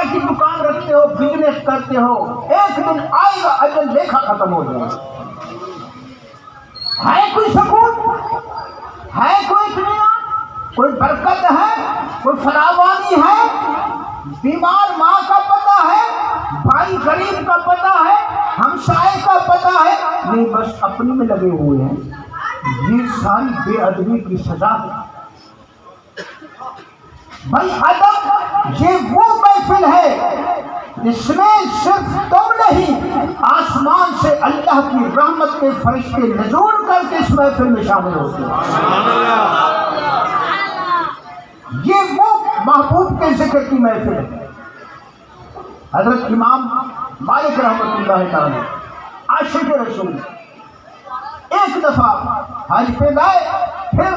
کپڑا کی دکان رکھتے ہو، بزنس کرتے ہو، ایک دن آئے گا اجل لیکھا ختم ہو جائے گا۔ ہے کوئی سکون؟ ہے کوئی اطمینان؟ کوئی برکت ہے؟ کوئی فراوانی ہے؟ بیمار ماں کا پتہ ہے، بھائی غریب کا پتہ ہے، ہمسائے کا پتہ ہے، نہیں بس اپنی میں لگے ہوئے ہیں۔ یہ ساری بے ادبی کی سزا ہے۔ بھائی ادب یہ وہ محفل ہے جس میں صرف تم نہیں، آسمان سے اللہ کی رحمت کے فرشتے نزول کر کے اس محفل میں شامل ہوتے ہیں۔ یہ وہ محبوب کے ذکر کی محفل ہے۔ حضرت امام مالک رحمۃ اللہ تعالی عاشق رسول ایک دفعہ حج پہ گئے، پھر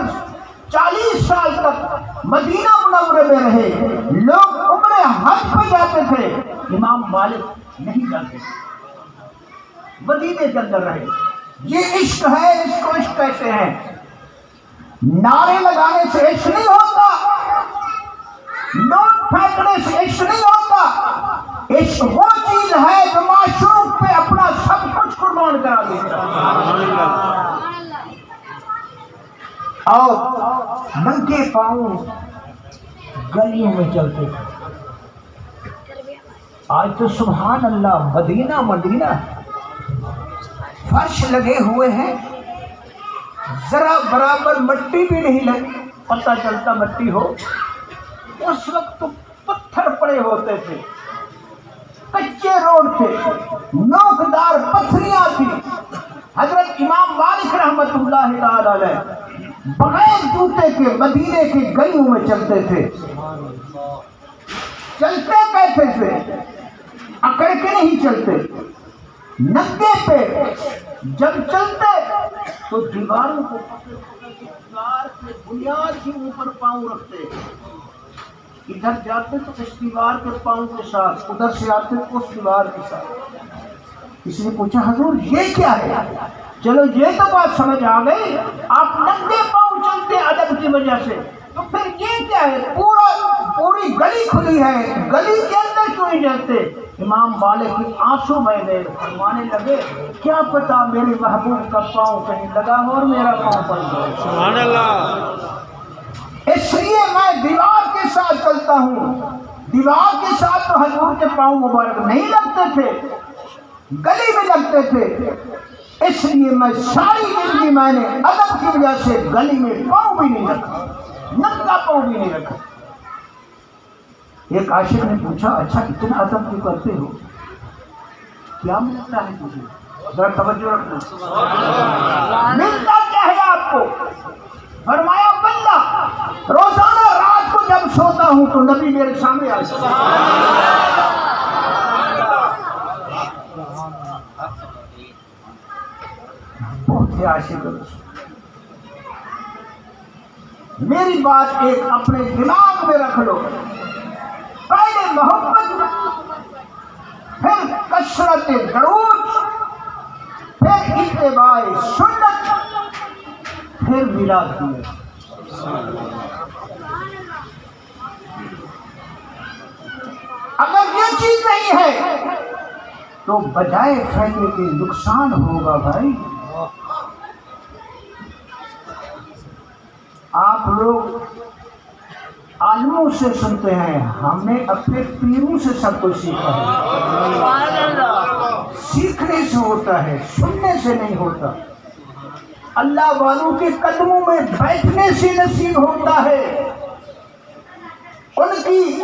40 سال تک مدینہ منورہ میں رہے۔ لوگ عمرہ حج پہ جاتے تھے، امام مالک نہیں جاتے تھے، مدینے کے اندر رہے۔ یہ عشق ہے، اس کو عشق کہتے ہیں۔ نعرے لگانے سے عشق نہیں ہوتا، نوٹ پھینکنے سے عشق نہیں ہوتا۔ عشق وہ چیز ہے جو معشوق پہ اپنا سب کچھ قربان کرا دیتا ہے۔ اور ننگے پاؤں گلیوں میں چلتے تھے۔ آج تو سبحان اللہ مدینہ مدینہ فرش لگے ہوئے ہیں، ذرا برابر مٹی بھی نہیں لگی، پتہ چلتا مٹی ہو۔ اس وقت تو پتھر پڑے ہوتے تھے، کچے روڈ تھے، نوکدار پتھریاں تھی۔ حضرت امام مالک رحمۃ اللہ تعالی علیہ بغیر جوتے کے مدینے کی گلیوں میں چلتے تھے۔ چلتے کیسے تھے؟ اکڑ کے نہیں چلتے، ننگے پہ جب چلتے تو دیواروں کو دیوار کے بنیاد کے اوپر پاؤں رکھتے، ادھر جاتے تو اس دیوار کے پاؤں کے ساتھ، ادھر سے آتے تو اس دیوار کے ساتھ۔ کسی نے پوچھا حضور یہ کیا ہے؟ چلو یہ تو بات سمجھ آ گئی، آپ ننگے پاؤں چلتے ادب کی وجہ سے، تو پھر یہ کیا ہے؟ پوری گلی کھلی ہے، گلی کے اندر کیوں نہیں چلتے؟ امام مالک کی آنسو بہہ گئے، فرمانے لگے کیا پتا میرے محبوب کا پاؤں کہیں لگا ہو اور میرا پاؤں پڑ جائے۔ سبحان اللہ۔ اس لیے میں دیوار کے ساتھ چلتا ہوں۔ دیوار کے ساتھ تو حضور کے پاؤں مبارک نہیں لگتے تھے، گلی میں لگتے تھے۔ اس لیے میں ساری زندگی میں نے ادب کی وجہ سے گلی میں پاؤں بھی نہیں رکھا، ننگا پاؤں بھی نہیں رکھا۔ ایک عاشق نے پوچھا اچھا اتنا ادب کیوں کرتے ہو، کیا ملتا ہے تجھے؟ ذرا توجہ رکھنا، ملتا کیا ہے آپ کو؟ فرمایا بندہ روزانہ رات کو جب سوتا ہوں تو نبی میرے سامنے آ جاتا ہے۔ بہت ہی عاشق رسول۔ میری بات ایک اپنے دماغ میں رکھ لو، پہلے محبت، پھر کثرت درود، پھر اتباع سنت، پھر ولادت۔ اگر یہ چیز نہیں ہے تو بجائے فائدے کے نقصان ہوگا بھائی۔ آپ لوگ عالموں سے سنتے ہیں، ہم نے اپنے پیروں سے سب کچھ سیکھا ہے۔ سیکھنے سے ہوتا ہے، سننے سے نہیں ہوتا۔ اللہ والوں کے قدموں میں بیٹھنے سے نصیب ہوتا ہے، ان کی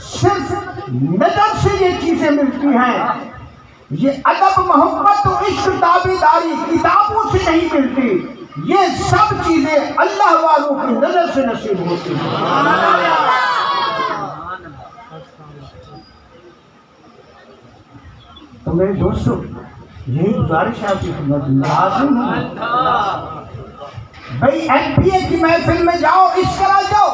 صرف نظر سے یہ چیزیں ملتی ہیں۔ یہ ادب محبت و عشق تابعداری کتابوں سے نہیں ملتی، یہ سب چیزیں اللہ والوں کی نظر سے نصیب ہوتی ہیں۔ تو میرے دوستوں یہی گزارش ہے آپ کی خدمت میں، لازم ہے بھائی ایم پی اے کی محفل میں جاؤ اس طرح جاؤ،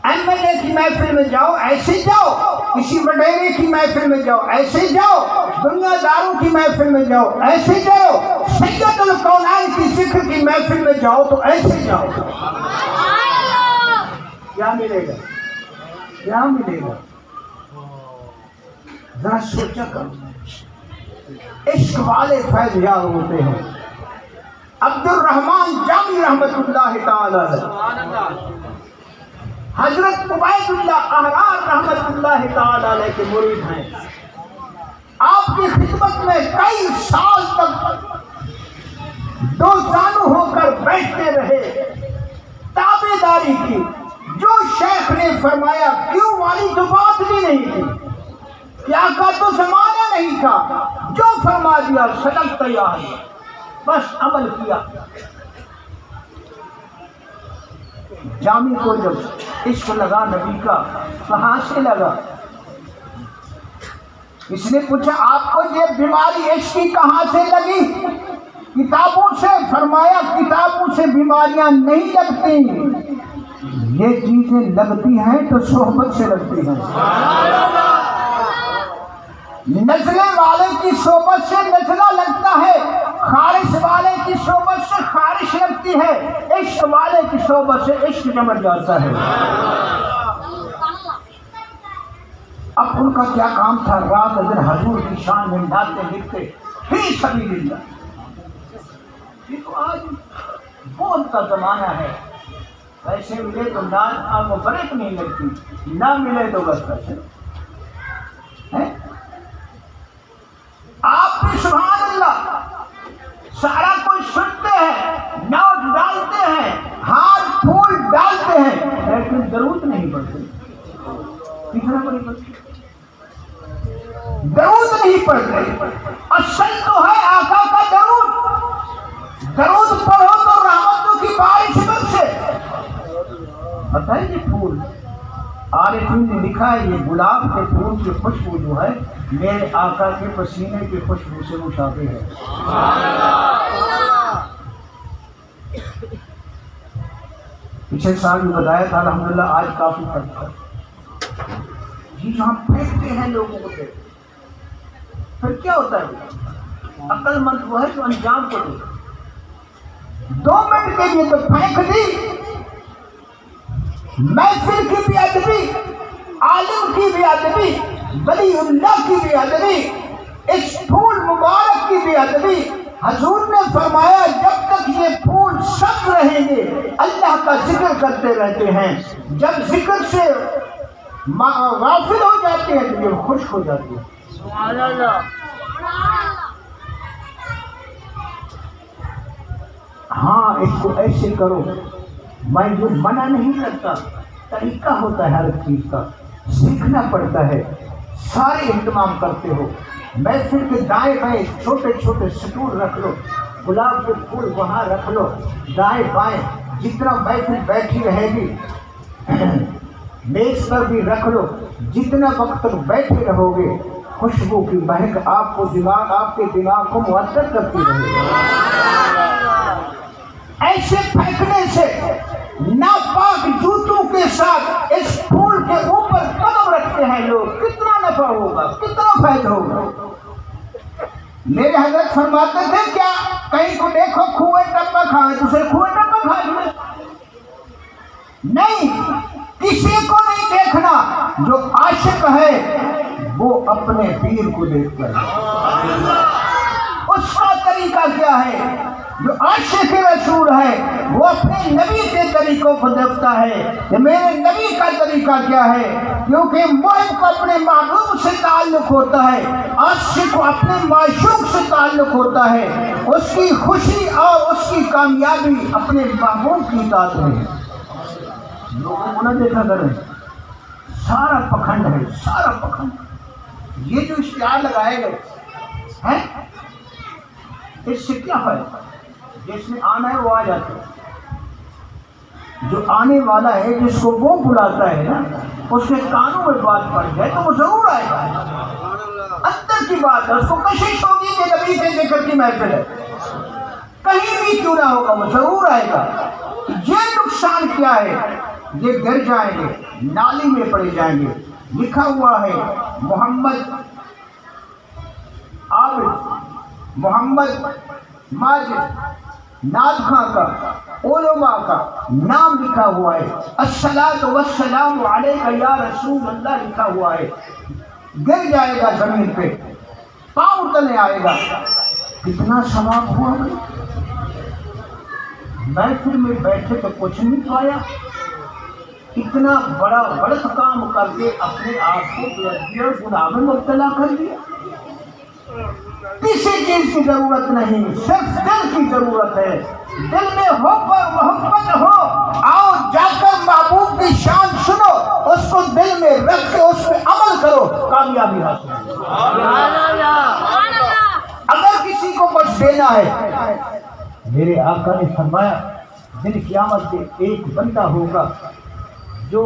ایم ایل اے کی محفل میں جاؤ ایسے جاؤ، کسی وڈیرے کی محفل میں جاؤ ایسے جاؤ، دنیا داروں کی محفل میں جاؤ ایسے جاؤ، سید الکونین کی ذکر کی محفل میں جاؤ تو ایسے جاؤ۔ کیا ملے گا؟ کیا ملے گا؟ ذرا سوچا کرو، عشق والے فیض یاب ہوتے ہیں۔ عبد الرحمن جامی رحمت اللہ تعالی علیہ، حضرت عبید اللہ احرار رحمت اللہ تعالی علیہ کے مرید ہیں۔ آپ کی خدمت میں کئی سال تک دو زانو ہو کر بیٹھتے رہے، تابع داری کی، جو شیخ نے فرمایا کیوں والی تو بات بھی نہیں تھی، کیا کا تو زمانہ نہیں تھا، جو فرما دیا صدق تیار، بس عمل کیا۔ جامی کو جب عشق لگا نبی کا، کہاں سے لگا؟ اس نے پوچھا آپ کو یہ بیماری عشق کی کہاں سے لگی؟ کتابوں سے، فرمایا کتابوں سے بیماریاں نہیں لگتی، یہ چیزیں لگتی ہیں تو صحبت سے لگتی ہیں۔ نزلے والے کی صحبت سے نزلہ لگتا ہے، خارش والے کی صحبت سے خارش لگتی ہے، عشق والے کی صحبت سے عشق جمع جاتا ہے۔ اب ان کا کیا کام تھا؟ رات دن حضور کی شان میں نعتیں لکھتے فی سبیل اللہ۔ یہ تو آج بہت کا زمانہ ہے، پیسے ملے تو نعت آپ کو بریک نہیں لگتی، نہ ملے تو بس پیسے۔ آپ بھی سبحان اللہ سارا کوئی سنتے ہیں، نوٹ ڈالتے ہیں، ہار پھول ڈالتے ہیں، لیکن درود نہیں پڑھتے۔ کتنا بڑی بات، درود نہیں پڑھتے۔ اصل تو ہے آقا کا درود، درود پڑھو تو رحمتوں کی بارش برسے۔ پتہ ہے یہ پھول عارفین نے لکھا ہے، یہ گلاب کے پھول کی خوشبو جو ہے میرے آقا کے پسینے کی خوشبو سے مشابہ ہے۔ پچھلے سال بھی بتایا تھا، الحمدللہ آج کافی فرق ہے۔ جی ہم پھینکتے ہیں لوگوں کو، پھر کیا ہوتا ہے؟ عقل مند وہ ہے جو انجام کو دے۔ 2 منٹ کے لیے تو پھینک دی، محفل کی بھی ادبی، عالم کی بھی ادبی، ولی اللہ کی بھی ادبی، اس پھول مبارک کی بھی ادبی۔ حضور نے فرمایا جب تک یہ پھول سب رہیں گے اللہ کا ذکر کرتے رہتے ہیں، جب ذکر سے غافل ہو جاتے ہیں تو یہ خشک ہو جاتی ہے۔ سبحان اللہ۔ ہاں اس کو ایسے کرو، میں جو منع نہیں کرتا، طریقہ ہوتا ہے ہر چیز کا، سیکھنا پڑتا ہے۔ سارے اہتمام کرتے ہو، محفل کے دائیں بائیں چھوٹے چھوٹے سٹول رکھ لو، گلاب کے پھول وہاں رکھ لو، دائیں بائیں جتنا محفل بیٹھی رہے گی میز پر بھی رکھ لو، جتنا وقت تک بیٹھے رہو گے خوشبو کی مہک آپ کے دماغ کو معطر کرتی رہے گی۔ ایسے پھینکنے سے ناپاک جوتوں کے ساتھ اس پھول کے اوپر قدم رکھتے ہیں لوگ، کتنا نفع ہوگا، کتنا فائدہ ہوگا۔ میرے حضرت فرماتے تھے کیا کہیں کو دیکھو کھوئے ٹپا کھائے دوسرے کھوئے ٹپا کھائے، نہیں، کسی کو نہیں دیکھنا، جو عاشق ہے وہ اپنے پیر کو دیکھتا ہے۔ اس کا طریقہ کیا ہے؟ جو عاشق رسول ہے وہ اپنے نبی کے طریقوں کو دیکھتا ہے کہ میرے نبی کا طریقہ کیا ہے، کیونکہ محب کو اپنے محبوب سے تعلق ہوتا ہے، عاشق کو اپنے معشوق سے تعلق ہوتا ہے، اس کی خوشی اور اس کی کامیابی اپنے محبوب کی اطاعت میں۔ لوگوں کو نہ دیکھا کریں، سارا پکھنڈ ہے، سارا پکھنڈ۔ یہ جو اشتہار لگائے گئے ہیں اس سے کیا فائدہ؟ جس میں آنا ہے وہ آ جاتا ہے، جو آنے والا ہے جس کو وہ بلاتا ہے نا، اس کے کانوں میں بات پڑ جائے تو وہ ضرور آئے گا۔ اندر کی بات ہے، اس کو کشش ہوگی کہ نبی کے ذکر کی محفل ہے، کہیں بھی کیوں نہ ہوگا وہ ضرور آئے گا۔ یہ نقصان کیا ہے؟ یہ گر جائیں گے، نالی میں پڑے جائیں گے۔ لکھا ہوا ہے محمد عابد، محمد ماجد ناز خان کا، علماء کا نام لکھا ہوا ہے، الصلاۃ والسلام علیک یا رسول اللہ لکھا ہوا ہے۔ گر جائے گا زمین پہ، پاؤں تلے آئے گا، کتنا ثواب ہوا بھائی؟ محفل میں بیٹھے تو کچھ نہیں پایا، اتنا بڑا غلط کام کر کے اپنے آپ کو گناہ میں مبتلا کر دیا۔ کسی چیز کی ضرورت نہیں، صرف دل کی ضرورت ہے۔ دل میں حب اور محبت ہو، آؤ جا کر محبوب کی شان سنو، اس کو دل میں رکھ کے اس پہ عمل کرو، کامیابی حاصل کرو۔ اگر کسی کو کچھ دینا ہے، میرے آقا نے فرمایا دن قیامت کے ایک بندہ ہوگا جو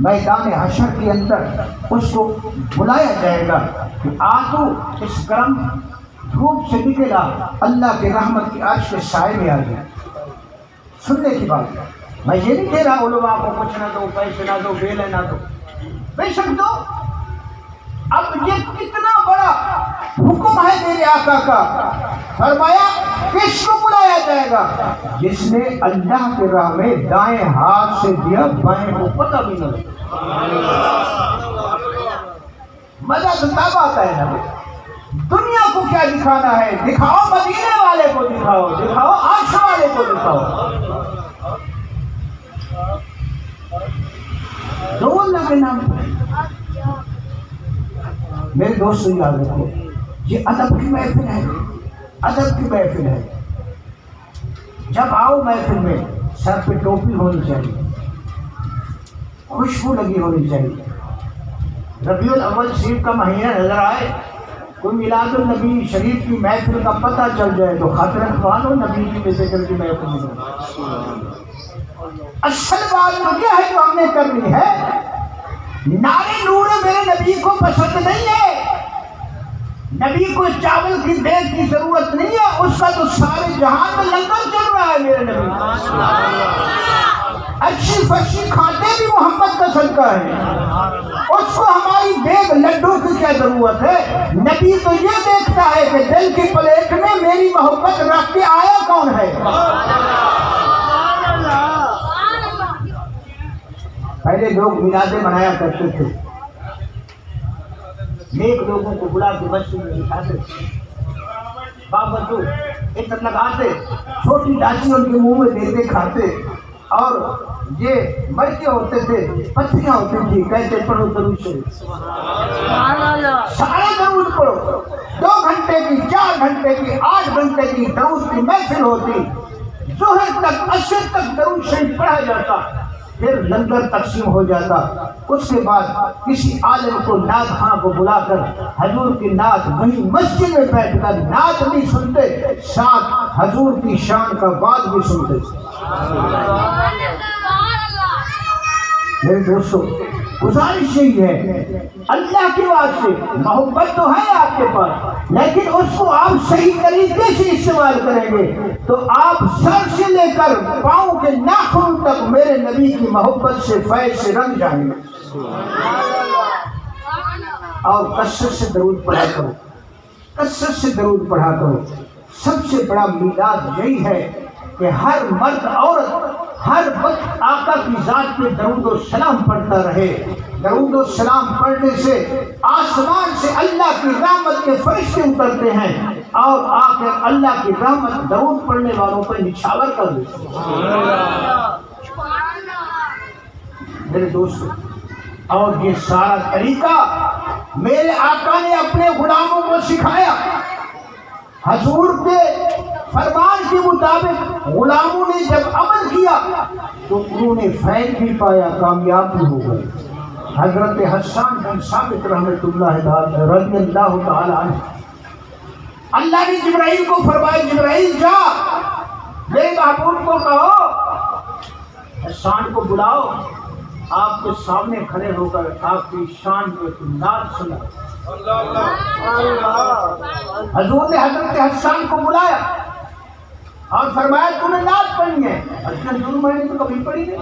میدان حشر کے اندر اس کو بلایا جائے گا کہ آ تو اس گرم دھوپ سے نکلا اللہ کے رحمت کی عرش کے سائے میں آ گیا۔ سننے کی بات، میں یہ نہیں کہہ رہا علماء کو کچھ نہ دو، پیسے نہ دو، بیلے نہ دو، بے شک دو۔ اب یہ کتنا بڑا حکم ہے میرے آقا کا، فرمایا کس کو بلایا جائے گا؟ جس نے اللہ کے راہ میں دائیں ہاتھ سے دیا، بائیں کو پتہ بھی نہ لگا۔ مزہ تو تب آتا ہے نا، دنیا کو کیا دکھانا ہے؟ دکھاؤ مدینے والے کو، دکھاؤ دکھاؤ عرش والے کو دکھاؤ۔ دو اللہ کے نام میرے دوستوں یاد رکھو، یہ ادب کی محفل ہے، ادب کی محفل ہے۔ جب آؤ محفل میں سر پہ ٹوپی ہونی چاہیے، خوشبو لگی ہونی چاہیے۔ ربیع الاول شریف کا مہینہ نظر آئے، کوئی میلاد النبی شریف کی محفل کا پتہ چل جائے تو خط رکھوا لو، نبی کی ذکر کی محفل میں۔ اصل بات تو کیا ہے جو ہم نے کرنی ہے؟ نعرے نور میرے نبی کو پسند نہیں ہے، نبی کو چاول کی دیگ کی ضرورت نہیں ہے، اس کا تو سارے جہان میں لنگر چل رہا ہے میرے نبی۔ اچھی فشی کھاتے بھی محمد کا صدقہ ہے، اس کو ہماری دیگ لڈو کی کیا ضرورت ہے؟ نبی تو یہ دیکھتا ہے کہ دل کی پلیٹ میں میری محبت رکھ کے آیا کون ہے۔ پہلے لوگ میلادیں منایا کرتے تھے، نیک لوگوں کو بلا کے مسجد میں بٹھاتے، باوجود عطر لگاتے، چھوٹی لاچی ان کے منہ میں دیتے، کھاتے، اور یہ مرتے ہوتے تھے، پتھریاں ہوتی تھی، کہتے پڑھو درود شریف، سارے درود پڑھو۔ 2 گھنٹے کی، 4 گھنٹے کی، 8 گھنٹے کی درود کی محفل ہوتی، ظہر تک، عصر تک درود شریف پڑھا جاتا، پھر لنگر تقسیم ہو جاتا۔ اس کے بعد کسی عالم کو، نعت خواں کو بلا کر حضور کی نعت وہیں مسجد میں بیٹھ کر نعت بھی سنتے، ساتھ حضور کی شان کا بات بھی سنتے۔ میرے دوستو، گزارش یہی ہے، اللہ کی واسطے محبت تو ہے آپ کے پاس، لیکن اس کو آپ صحیح طریقے سے استعمال کریں گے تو آپ سر سے لے کر پاؤں کے ناخن تک میرے نبی کی محبت سے، فیض سے رنگ جائیں گے۔ اور کثرت سے درود پڑھا کرو، کثرت سے درود پڑھا کرو۔ سب سے بڑا میلاد یہی ہے کہ ہر مرد عورت ہر وقت آقا کی ذات پہ درود و سلام پڑھتا رہے۔ درود و سلام پڑھنے سے آسمان سے اللہ کی رحمت کے فرشتے اترتے ہیں اور آ کر اللہ کی رحمت درود پڑھنے والوں پر نچھاور کر دیتے ہیں۔ میرے دوستو، اور یہ سارا طریقہ میرے آقا نے اپنے غلاموں کو سکھایا۔ حضور کے فرمان کے مطابق غلاموں نے جب عمل کیا تو انہوں نے فیض بھی پایا، کامیاب بھی ہو گئے۔ حضرت حسان بن ثابت رحمۃ اللہ رضی اللہ تعالی عنہ، اللہ نے جبرائیل کو فرمایا، جبرائیل جا میرے محبوب کو کہو حسان کو بلاؤ، آپ کے سامنے کھڑے ہو کر آپ کی شان میں نعت سنا۔ حضور نے حضرت حسان کو بلایا اور فرمایا تو نے نعت پڑھی ہے؟ حضور میں نے تو کبھی پڑھی نہیں۔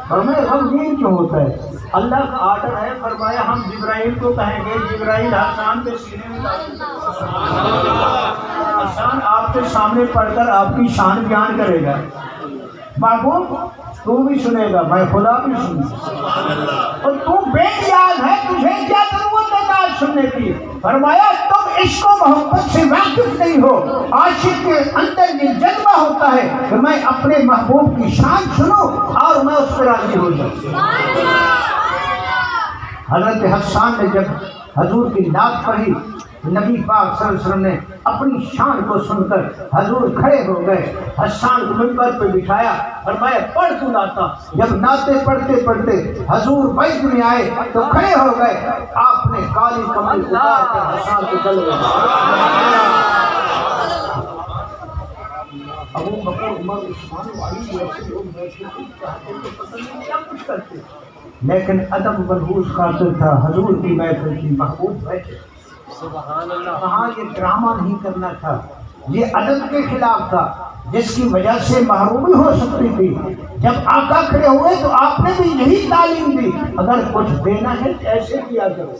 فرمایا غمگین کیوں ہوتا ہے؟ اللہ کا آرڈر ہے، فرمایا ہم جبرائیل کو کہیں گے، جبرائیل حسان کے سینے میں حسان آپ کے سامنے پڑھ کر آپ کی شان بیان کرے گا۔ محبوب تو بھی سنے گا، میں خدا بھی سنوں، اور تو بے نیاز ہے، تجھے کیا بات سننے کی. فرمایا تم عشق و محبت سے واقف نہیں ہو. عاشق کے اندر یہ جذبہ ہوتا ہے کہ میں اپنے محبوب کی شان سنوں اور میں اس پر راضی ہو جاؤں. حضرت حسان نے جب حضور کی نعت پڑھی، نبی پاک صلی اللہ علیہ وسلم نے اپنی شان کو سن کر حضور کھڑے ہو گئے. حسان کو منبر پہ بٹھایا، فرمایا پڑھ تو نعتاں. جب نعتیں پڑھتے پڑھتے حضور بیت میں آئے تو کھڑے ہو گئے. آپ نے کالی کمل اتار کر حسان کو گل میں ابو بکر عمر عثمان و علی ایسے لوگ بیٹھے کیا کچھ کرتے، لیکن ادب منحوس خاطر تھا. حضور کی محفل کی محبوب بیٹھے. وہاں یہ ڈرامہ نہیں کرنا تھا، یہ ادب کے خلاف تھا جس کی وجہ سے محرومی ہو سکتی تھی. جب آقا کھڑے ہوئے تو آپ نے بھی یہی تعلیم دی، اگر کچھ دینا ہے تو ایسے کیا کرو.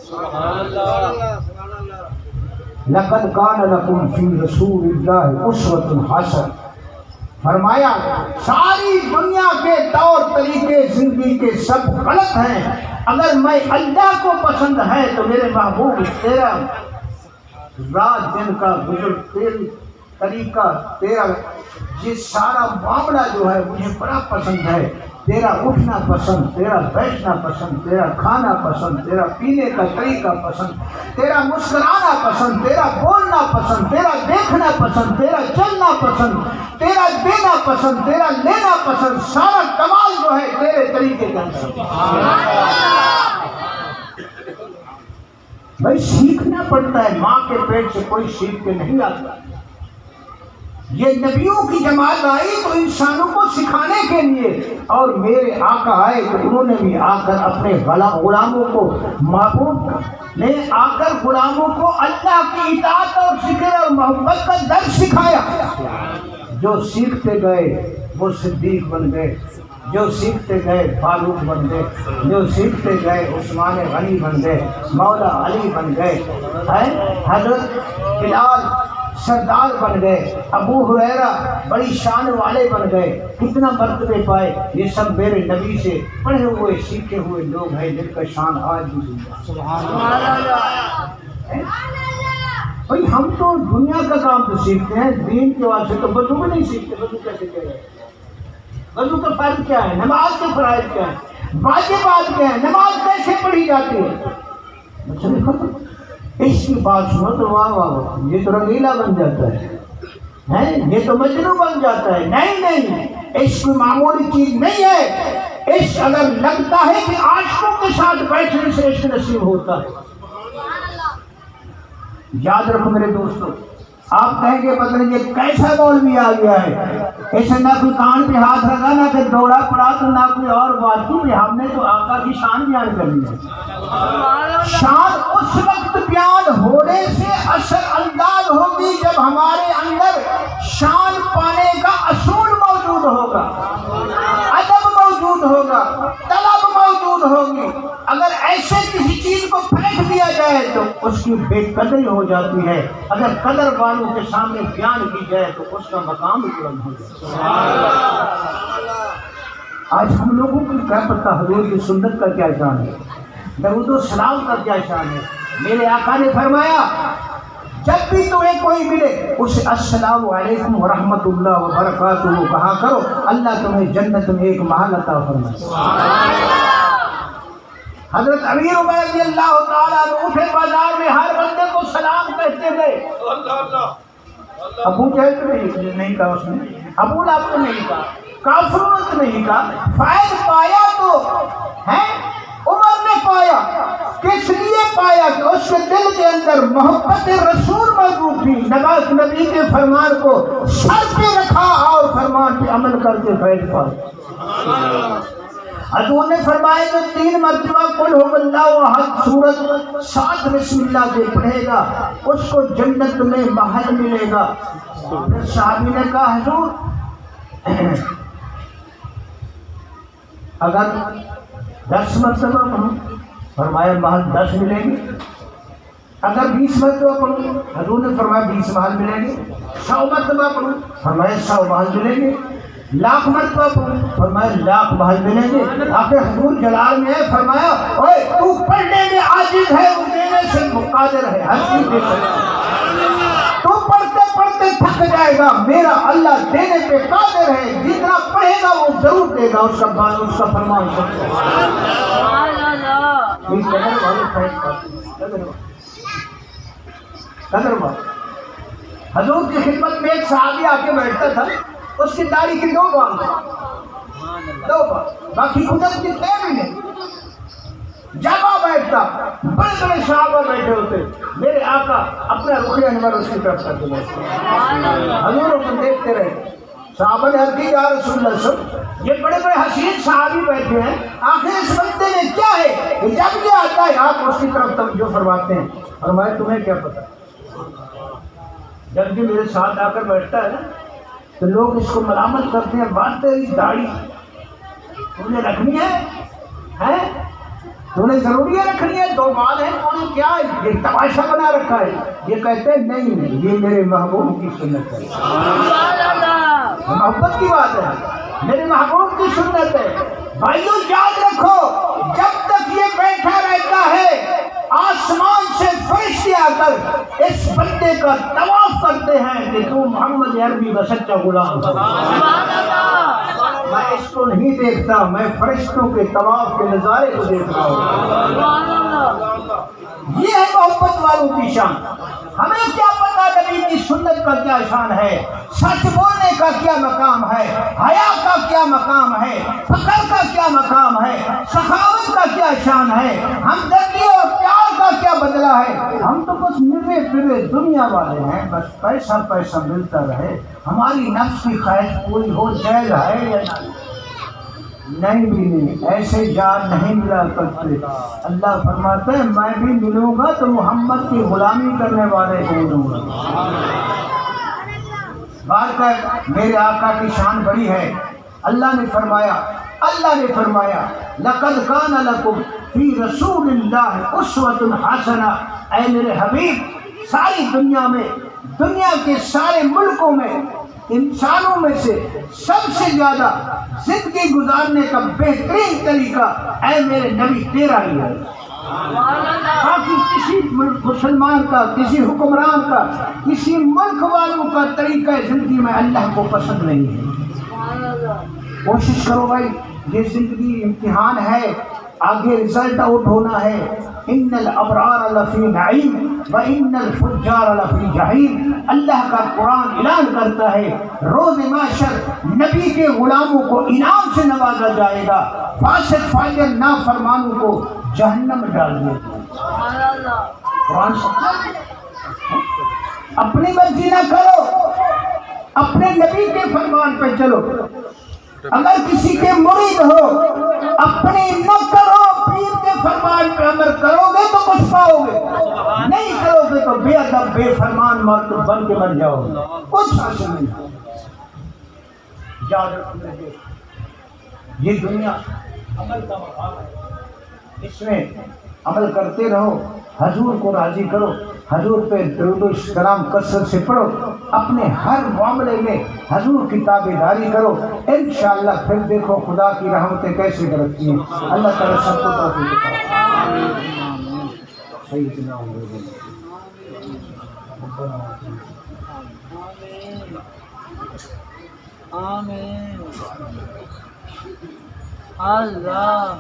لقد کان لکم فی رسول اللہ اسوۃ حسنہ. فرمایا ساری دنیا کے طور طریقے زندگی کے سب غلط ہیں، اگر میں اللہ کو پسند ہے تو میرے محبوب تیرا رات دن کا گزر، تیری طریقہ، تیرا یہ سارا معاملہ جو ہے مجھے بڑا پسند ہے. تیرا اٹھنا پسند، تیرا بیٹھنا پسند، تیرا کھانا پسند، تیرا پینے کا طریقہ پسند، تیرا مسکرانا پسند، تیرا بولنا پسند، تیرا دیکھنا پسند، تیرا چلنا پسند، تیرا دینا پسند، تیرا لینا پسند. سارا کمال جو ہے تیرے طریقے کا اندر. بھائی سیکھنا پڑتا ہے، ماں کے پیٹ سے کوئی سیکھ کے نہیں آتا. یہ نبیوں کی جماعت آئی تو انسانوں کو سکھانے کے لیے، اور میرے آقا آئے تو انہوں نے بھی آ کر اپنے غلاموں کو، محبوب نے آ کر غلاموں کو اللہ کی اطاعت اور ذکر اور محبت کا درس سکھایا. جو سیکھتے گئے وہ صدیق بن گئے، جو سیکھتے گئے فاروق بن گئے، جو سیکھتے گئے عثمان غنی بن گئے، مولا علی بن گئے، حضرت بلال سردار بن گئے، ابو ہریرہ بڑی شان والے بن گئے. کتنا مرتبے پائے. یہ سب میرے نبی سے پڑھے ہوئے سیکھے ہوئے لوگ ہیں جن کا شان آج بھی زندہ. سبحان اللہ. بھائی ہم تو دنیا کا کام تو سیکھتے ہیں، دین کے واسطے تو وضو بھی نہیں سیکھتے. وضو کیسے کیا ہے؟ وضو کا فرض کیا ہے؟ نماز کے فرائض کیا ہے؟ واجبات کیا ہے؟ نماز کیسے پڑھی جاتی ہے؟ اس کی بات سنو تو واہ واہ، یہ تو رنگیلا بن جاتا ہے، یہ تو مجنوں بن جاتا ہے. نہیں نہیں، اس کی معمولی چیز نہیں ہے. عشق اگر لگتا ہے کہ عاشقوں کے ساتھ بیٹھنے سے عشق نصیب ہوتا ہے. یاد رکھو میرے دوستو، آپ کہیں گے پتہ نہیں یہ کیسا مولوی آ گیا ہے، ایسے نہ کوئی کان پہ ہاتھ رکھا نہ کہ دوڑا پڑا تو نہ کوئی اور بات کی. ہم نے تو آقا کی شان بیان کرنی ہے. شان اس وقت بیان ہونے سے اثر انداز ہوگی جب ہمارے اندر شان پانے کا اصول موجود ہوگا، ادب موجود ہوگا، طلب موجود ہوگی. اگر ایسے کسی چیز کو پھینک دیا جائے تو اس کی بے قدری ہو جاتی ہے. اگر قدر والوں کے سامنے بیان کی جائے تو اس کا مقام بلند ہو جاتا ہے. آج ہم لوگوں کو کیا پتہ حضور کی سنت کا کیا شان ہے، درود و سلام کا کیا شان ہے. میرے آقا نے فرمایا جب بھی تمہیں کوئی ملے اسے السلام علیکم ورحمۃ اللہ وبرکاتہ کہا کرو، اللہ تمہیں جنت میں ایک محل عطا فرمائے. حضرت امیر عمر رضی اللہ تعالیٰ عنہ اٹھے بازار میں ہر بندے کو سلام کہتے گئے. ابو جہل تو نہیں کہا اس نے، ابو لہب تو نہیں کہا، کافروں نے تو نہیں کہا. فائد پایا تو ہے عمر نے پایا. کس لیے پایا؟ کہ اس کے دل کے اندر محبت رسول موجود تھی. نبی کے فرمان کو سر پہ رکھا اور فرمان پہ عمل کر کے فیض پایا. حضور نے فرمایا جو 3 مرتبہ قل هو اللہ احد سورت 7 بسم اللہ کے پڑھے گا اس کو جنت میں محل ملے گا. پھر صحابی نے کہا حضور اگر 10 مرتبہ پڑھوں؟ فرمایا محل 10 ملیں گے. اگر 20 مرتبہ پڑھوں؟ حضور نے فرمایا 20 محل ملیں گے. 100 مرتبہ پڑھوں؟ فرمایا 100 محل ملیں گے. 1,00,000 مرتبہ پڑھوں؟ فرمایا 1,00,000 محل ملیں گے. آخر حضور جلال میں فرمایا اوے تو پڑھنے میں عاجز ہے، وہ دینے سے قادر ہے ہر چیز دے سکتا ہے. تو پڑھتے پڑھتے تھک جائے گا, میرا اللہ دینے پہ قادر ہے, جتنا پڑھے گا وہ ضرور دے گا. اس کا فرمان حضور کی خدمت میں ایک صحابی آ کے بیٹھتا تھا, اس کی داڑھی کی 2 بال, باقی خدمت کی بھی نہیں. جب آ بیٹھتا, بڑے بڑے صحابہ بیٹھے ہوتے, میرے آقا اپنا رخ انور اس کی طرف کرتے بیٹھتے. حضور کو دیکھتے رہے. صحابہ نے عرض کی یا رسول اللہ صلی یہ بڑے بڑے حسین صحابی بیٹھے ہیں, آخر اس بندے میں کیا ہے کہ جب یہ آتا ہے آپ اس کی طرف توجہ فرماتے ہیں. فرمایا تمہیں کیا پتا, جب بھی میرے ساتھ آ کر بیٹھتا ہے نا تو لوگ اس کو ملامت کرتے ہیں, بات تیری داڑھی تم نے رکھنی ہے, تو نے ضروری ہے رکھنی ہے, 2 بال ہیں, تو نے کیا یہ تماشا بنا رکھا ہے. یہ کہتے ہیں نہیں, یہ میرے محبوب کی سنت ہے, محبت کی بات ہے, میرے محبوب کی سنت ہے. بھائیو یاد رکھو, جب تک یہ بیٹھا رہتا ہے آسمان سے فرشتے آ کر اس بندے کا طواف کرتے ہیں کہ تو محمد عربی کا سچا غلام ہے. میں اس کو نہیں دیکھتا, میں فرشتوں کے طواف کے نظارے کو دیکھ رہا ہوں. یہ ہے محبت والوں کی شان. ہمیں کیا پتا نبی کی سنت کا کیا شان ہے, سچ بولنے کا کیا مقام ہے, حیا کا کیا مقام ہے, فخر کا کیا مقام ہے, سخاوت کا کیا شان ہے, ہمدردی اور پیار کا کیا بدلہ ہے. ہم تو بس ملے پھرے دنیا والے ہیں, بس پیسہ پیسہ ملتا رہے, ہماری نفس کی خواہش پوری ہو جائے ہے یا نہیں بھی نہیں. ایسے جان نہیں ملا کرتے. اللہ فرماتا ہے میں بھی ملوں گا تو محمد کی غلامی کرنے والے کو ملوں گا. بات کر میرے آقا کی شان بڑی ہے. اللہ نے فرمایا لقد کان لکم فی رسول اللہ اسوۃ حسنہ. اے میرے حبیب, ساری دنیا میں, دنیا کے سارے ملکوں میں, انسانوں میں سے سب سے زیادہ زندگی گزارنے کا بہترین طریقہ اے میرے نبی تیرا ہی ہے. باقی کسی مسلمان کا, کسی حکمران کا, کسی ملک والوں کا طریقہ زندگی میں اللہ کو پسند نہیں ہے. کوشش کرو بھائی, یہ زندگی امتحان ہے, آگے رزلٹ آؤٹ ہونا ہے. ان الابرار لفی نعیم و ان الفجار لفی جحیم. اللہ کا قرآن اعلان کرتا ہے روز محشر نبی کے غلاموں کو انعام سے نوازا جائے گا, فاسق فاجر نافرمانوں کو جہنم میں ڈال دیا جائے گا. قرآن اپنی مرضی نہ کرو, اپنے نبی کے فرمان پہ چلو. اگر کسی کے مرید ہو اپنی نہ کرو, پیر کے فرمان پہ عمل کرو گے تو کچھ پاؤ گے, نہیں کرو گے تو بے ادب بے فرمان مرد بن کے مر جاؤ گے, کچھ حاصل نہیں. یاد رکھو یہ دنیا عمل کا مقام ہے, اس میں عمل کرتے رہو, حضور کو راضی کرو, حضور پہ درود و سلام کثرت سے پڑھو, اپنے ہر معاملے میں حضور کی تابعداری کرو. انشاءاللہ پھر دیکھو خدا کی رحمتیں کیسے برستی ہیں. اللہ تعالیٰ سب کو توفیق عطا آمین. اللہ